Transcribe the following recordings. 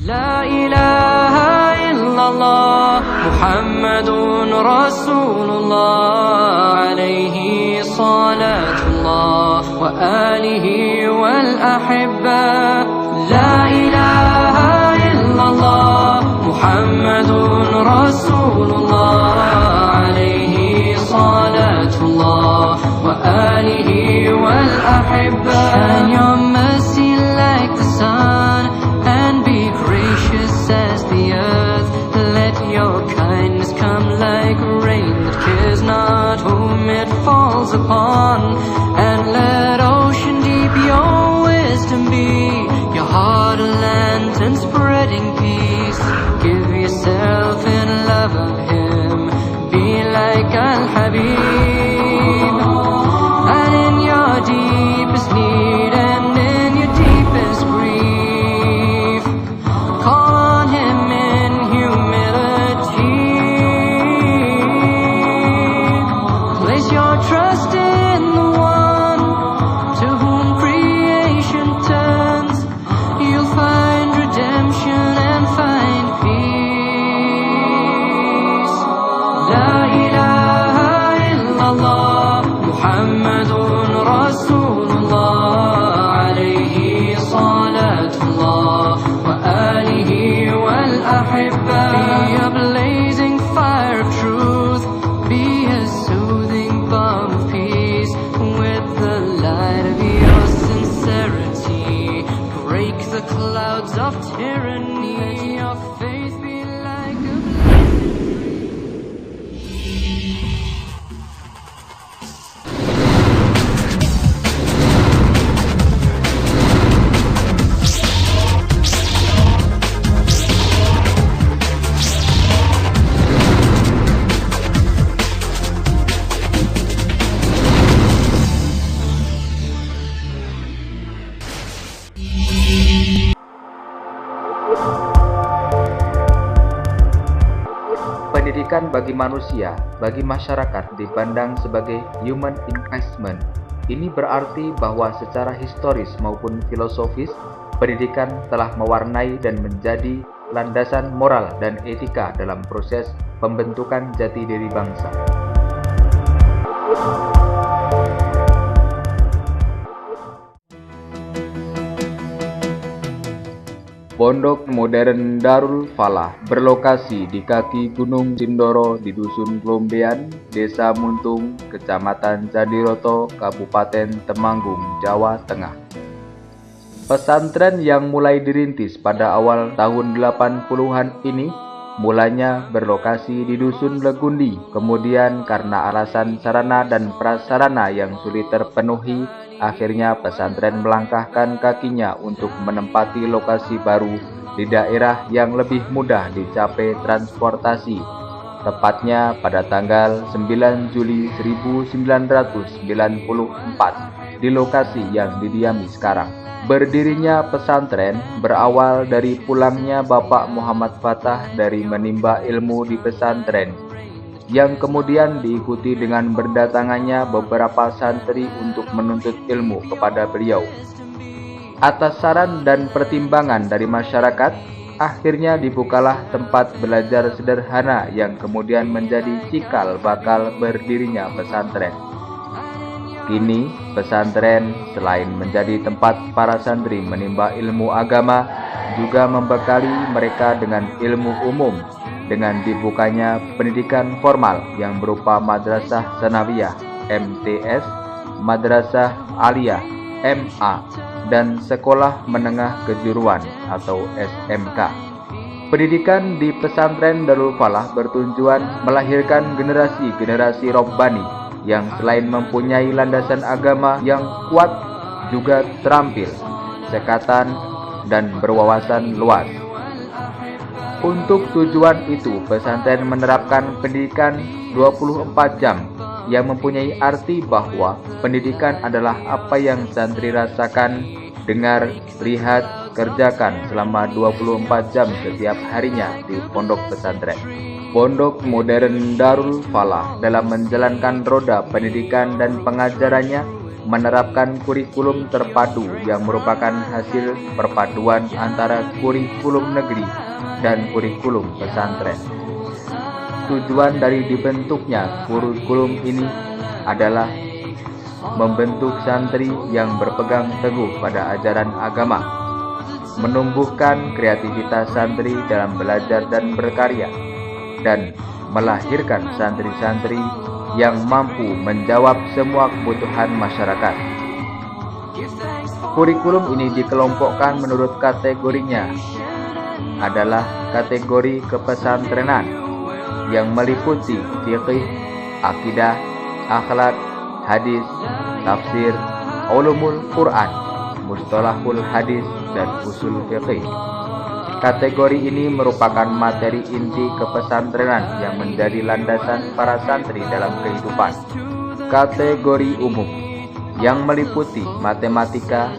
لا إله إلا الله محمد رسول الله عليه صلاة الله وآله والأحبة لا إله إلا الله محمد رسول الله عليه صلاة الله وآله والأحبة And your mercy like the sun and be gracious as the earth. Let your kindness come like rain that cares not whom it falls upon. And let ocean deep your wisdom be, your heart a lantern spreading peace. Give yourself in love of him, be like Al-Habib. And in your deepest need and in your deepest grief, call on him in humility. Place your trust in the one to whom creation turns. You'll find redemption and find peace. La ilaha illallah Muhammadun Rasulullah alayhi salatullah wa alihi wal ahibba. Be a blazing fire of truth, be a soothing balm of peace. With the light of your sincerity, break the clouds of tyranny. Your faith be like a Pendidikan bagi manusia, bagi masyarakat dipandang sebagai human investment. Ini berarti bahwa secara historis maupun filosofis, pendidikan telah mewarnai dan menjadi landasan moral dan etika dalam proses pembentukan jati diri bangsa. Pondok Modern Darul Falah berlokasi di kaki Gunung Sindoro di Dusun Glombean, Desa Muntung, Kecamatan Candiroto, Kabupaten Temanggung, Jawa Tengah. Pesantren yang mulai dirintis pada awal tahun 80-an ini mulanya berlokasi di Dusun Legundi. Kemudian karena alasan sarana dan prasarana yang sulit terpenuhi, akhirnya pesantren melangkahkan kakinya untuk menempati lokasi baru di daerah yang lebih mudah dicapai transportasi, tepatnya pada tanggal 9 Juli 1994 di lokasi yang didiami sekarang. Berdirinya pesantren berawal dari pulangnya Bapak Muhammad Fatah dari menimba ilmu di pesantren, yang kemudian diikuti dengan berdatangannya beberapa santri untuk menuntut ilmu kepada beliau. Atas saran dan pertimbangan dari masyarakat, akhirnya dibukalah tempat belajar sederhana yang kemudian menjadi cikal bakal berdirinya pesantren. Kini, pesantren selain menjadi tempat para santri menimba ilmu agama, juga membekali mereka dengan ilmu umum, dengan dibukanya pendidikan formal yang berupa Madrasah Sanawiyah (MTS), Madrasah Aliyah (MA), dan Sekolah Menengah Kejuruan atau SMK. Pendidikan di pesantren Darul Falah bertujuan melahirkan generasi-generasi Robbani yang selain mempunyai landasan agama yang kuat, juga terampil, cekatan, dan berwawasan luas. Untuk tujuan itu, pesantren menerapkan pendidikan 24 jam yang mempunyai arti bahwa pendidikan adalah apa yang santri rasakan, dengar, lihat, kerjakan selama 24 jam setiap harinya di pondok pesantren. Pondok Modern Darul Falah dalam menjalankan roda pendidikan dan pengajarannya menerapkan kurikulum terpadu yang merupakan hasil perpaduan antara kurikulum negeri dan kurikulum pesantren. Tujuan dari dibentuknya kurikulum ini adalah membentuk santri yang berpegang teguh pada ajaran agama, menumbuhkan kreativitas santri dalam belajar dan berkarya, dan melahirkan santri-santri yang mampu menjawab semua kebutuhan masyarakat. Kurikulum ini dikelompokkan menurut kategorinya adalah kategori kepesantrenan yang meliputi fiqih, akidah, akhlak, hadis, tafsir, ulumul Quran, mustalahul hadis, dan usul fiqih. Kategori ini merupakan materi inti kepesantrenan yang menjadi landasan para santri dalam kehidupan. Kategori umum yang meliputi matematika,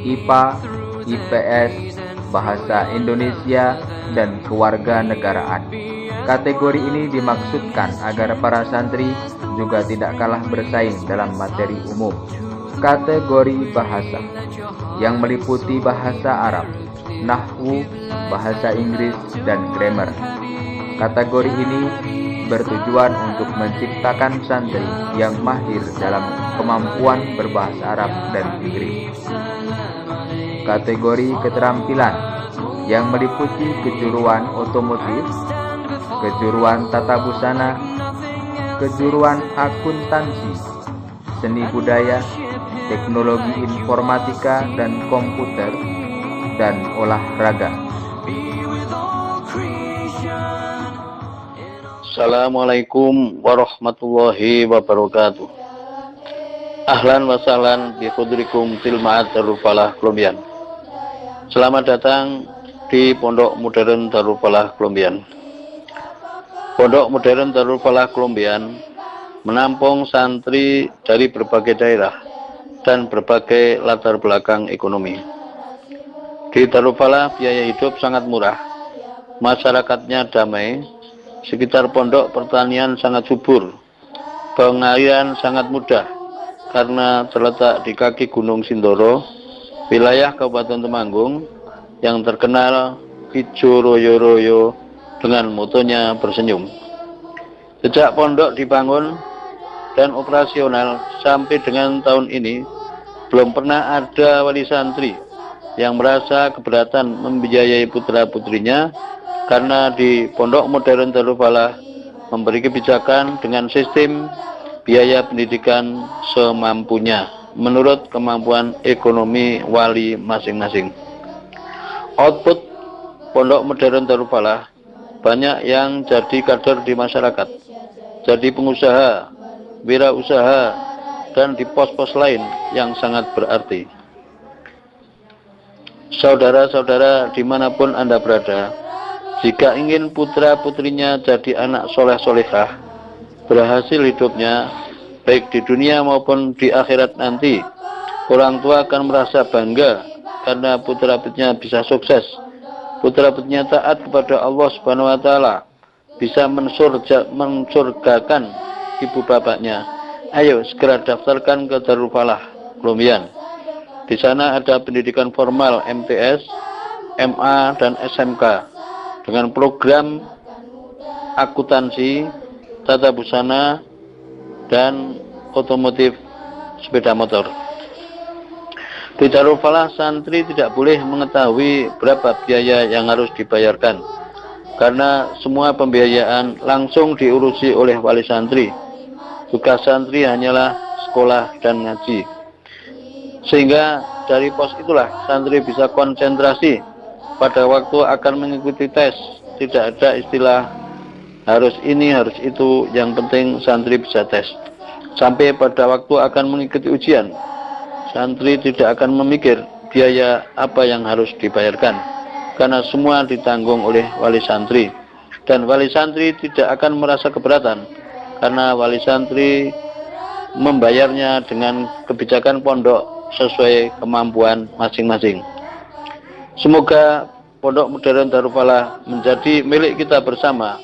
IPA, IPS, bahasa Indonesia, dan kewarganegaraan. Kategori ini dimaksudkan agar para santri juga tidak kalah bersaing dalam materi umum. Kategori bahasa yang meliputi bahasa Arab, nahwu, bahasa Inggris, dan grammar. Kategori ini bertujuan untuk menciptakan santri yang mahir dalam kemampuan berbahasa Arab dan Inggris. Kategori keterampilan yang meliputi kejuruan otomotif, kejuruan tata busana, kejuruan akuntansi, seni budaya, teknologi informatika dan komputer, dan olahraga. Assalamualaikum warahmatullahi wabarakatuh. Ahlan wa sahlan bi hudrikum fil ma'had Darul Falah Klombian. Selamat datang di Pondok Modern Darul Falah Klombian. Pondok Modern Darul Falah Klombian menampung santri dari berbagai daerah dan berbagai latar belakang ekonomi. Di Darul Falah biaya hidup sangat murah, masyarakatnya damai, sekitar pondok pertanian sangat subur, pengairan sangat mudah karena terletak di kaki Gunung Sindoro, wilayah Kabupaten Temanggung yang terkenal hijau royo-royo dengan motonya bersenyum. Sejak pondok dibangun dan operasional sampai dengan tahun ini, belum pernah ada wali santri yang merasa keberatan membiayai putra-putrinya karena di Pondok Modern Darul Falah memberi kebijakan dengan sistem biaya pendidikan semampunya menurut kemampuan ekonomi wali masing-masing. Output Pondok Modern Darul Falah banyak yang jadi kader di masyarakat, jadi pengusaha, wirausaha, dan di pos-pos lain yang sangat berarti. Saudara-saudara dimanapun Anda berada, jika ingin putra-putrinya jadi anak soleh-solehah, berhasil hidupnya, baik di dunia maupun di akhirat nanti, orang tua akan merasa bangga karena putra-putrinya bisa sukses, putra-putrinya taat kepada Allah Subhanahu wa Ta'ala, bisa mensurgakan ibu bapaknya. Ayo segera daftarkan ke Darul Falah Klombian. Di sana ada pendidikan formal MTS, MA, dan SMK dengan program akuntansi, tata busana, dan otomotif sepeda motor. Di Darul Falah santri tidak boleh mengetahui berapa biaya yang harus dibayarkan karena semua pembiayaan langsung diurusi oleh wali santri. Tugas santri hanyalah sekolah dan ngaji. Sehingga dari pos itulah santri bisa konsentrasi pada waktu akan mengikuti tes. Tidak ada istilah harus ini, harus itu, yang penting santri bisa tes. Sampai pada waktu akan mengikuti ujian, santri tidak akan memikir biaya apa yang harus dibayarkan, karena semua ditanggung oleh wali santri. Dan wali santri tidak akan merasa keberatan, karena wali santri membayarnya dengan kebijakan pondok sesuai kemampuan masing-masing. Semoga Pondok Modern Darul Falah menjadi milik kita bersama,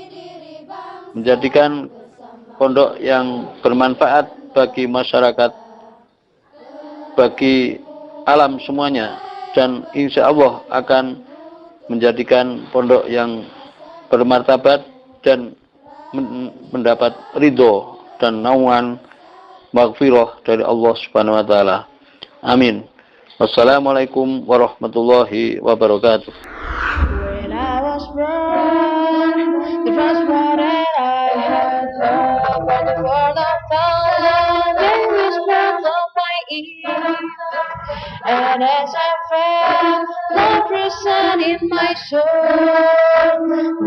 menjadikan pondok yang bermanfaat bagi masyarakat bagi alam semuanya, dan insya Allah akan menjadikan pondok yang bermartabat dan mendapat ridho dan naungan maghfirah dari Allah Subhanahu wa taala. Amin. Wassalamualaikum warahmatullahi wabarakatuh. When I was born, the first word that I heard was the word of God. They whispered on my ear, and as I felt love present in my soul,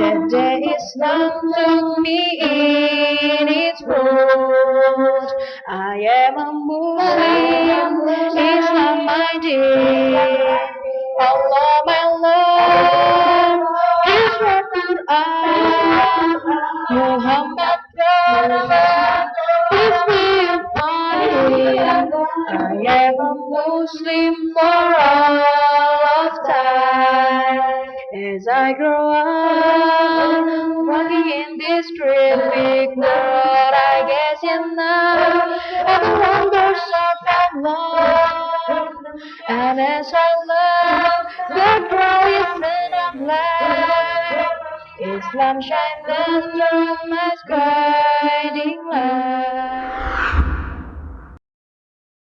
that day Islam took me in its fold. I am a Muslim, Islam my dear. Allah my Lord, His word Quran, Muhammad Prophet, His way upon him. I am a Muslim for all of time. As I grow up, walking in this terrific world, I guess you know the wonders of Allah. And as I love the prohibition of life, Islam shines through my guiding light.